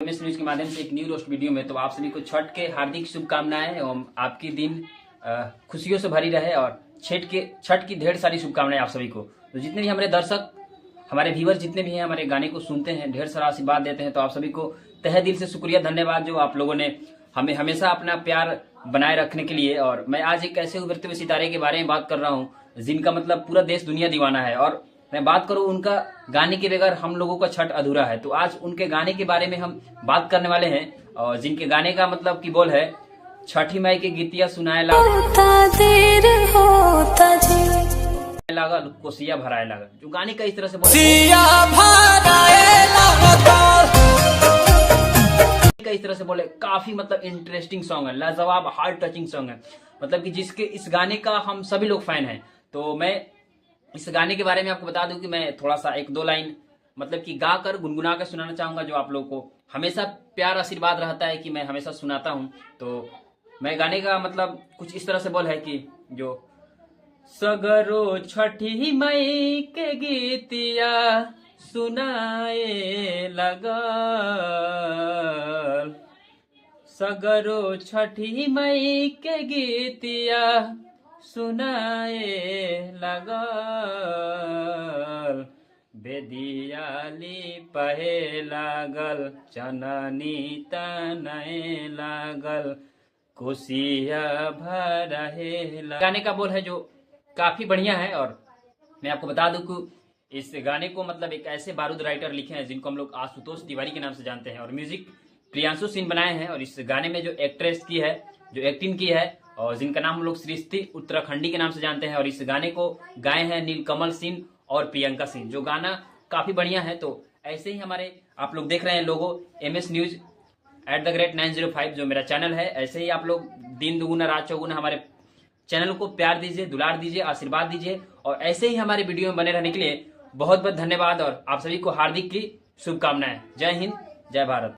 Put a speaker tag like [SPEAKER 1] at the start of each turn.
[SPEAKER 1] MS news के माध्यम से एक न्यू रोस्ट वीडियो में तो आप सभी को छठ के हार्दिक शुभकामनाएं एवं आपकी दिन खुशियों से भरी रहे और छठ की ढेर सारी शुभकामनाएं आप सभी को। तो जितने भी हमारे दर्शक हमारे व्यूवर जितने भी हैं हमारे गाने को सुनते हैं ढेर सारा आशीर्वाद देते हैं, तो आप सभी को तहे दिल से शुक्रिया धन्यवाद जो आप लोगों ने हमें हमेशा अपना प्यार बनाए रखने के लिए। और मैं आज एक ऐसे उभरते हुए सितारे के बारे में बात कर रहा हूँ जिनका मतलब पूरा देश दुनिया दीवाना है, और मैं बात करूं उनका गाने के बगैर हम लोगों का छठ अधूरा है। तो आज उनके गाने के बारे में हम बात करने वाले हैं, और जिनके गाने का मतलब की बोल है छठी माई के गीतिया सुनाए लागल कोसिया भराए लागल। जो गाने का इस तरह से बोले काफी मतलब इंटरेस्टिंग सॉन्ग है, लाजवाब हार्ट टचिंग सॉन्ग है, मतलब कि जिसके इस गाने का हम सभी लोग फैन हैं। तो मैं इस गाने के बारे में आपको बता दूं कि मैं थोड़ा सा एक दो लाइन मतलब कि गा कर गुनगुना कर सुनाना चाहूंगा, जो आप लोगों को हमेशा प्यार आशीर्वाद रहता है कि मैं हमेशा सुनाता हूं। तो मैं गाने का मतलब कुछ इस तरह से बोल है कि जो सगरो छठी मई के गीतिया सुनाए लगल, सगरो छठी मई के गीतिया सुनाए लगल, बेदियाली पहे लागल चननी तनए लागल कोसिया भरहे लागल। गाने का बोल है जो काफी बढ़िया है। और मैं आपको बता दूं कि इस गाने को मतलब एक ऐसे बारूद राइटर लिखे हैं जिनको हम लोग आशुतोष तिवारी के नाम से जानते हैं, और म्यूजिक प्रियांशु सिंह बनाए हैं। और इस गाने में जो एक्ट्रेस की है जो एक्टिंग की है और जिनका नाम हम लोग सृष्टि उत्तराखंडी के नाम से जानते हैं, और इस गाने को गाए हैं नीलकमल सिंह और प्रियंका सिंह। जो गाना काफी बढ़िया है। तो ऐसे ही हमारे आप लोग देख रहे हैं लोगो MS न्यूज @905 जो मेरा चैनल है, ऐसे ही आप लोग दिन दुगुना रात चौगुना हमारे चैनल को प्यार दीजिए, दुलार दीजिए, आशीर्वाद दीजिए, और ऐसे ही हमारे वीडियो में बने रहने के लिए बहुत बहुत धन्यवाद और आप सभी को हार्दिक की शुभकामनाएं। जय हिंद, जय भारत।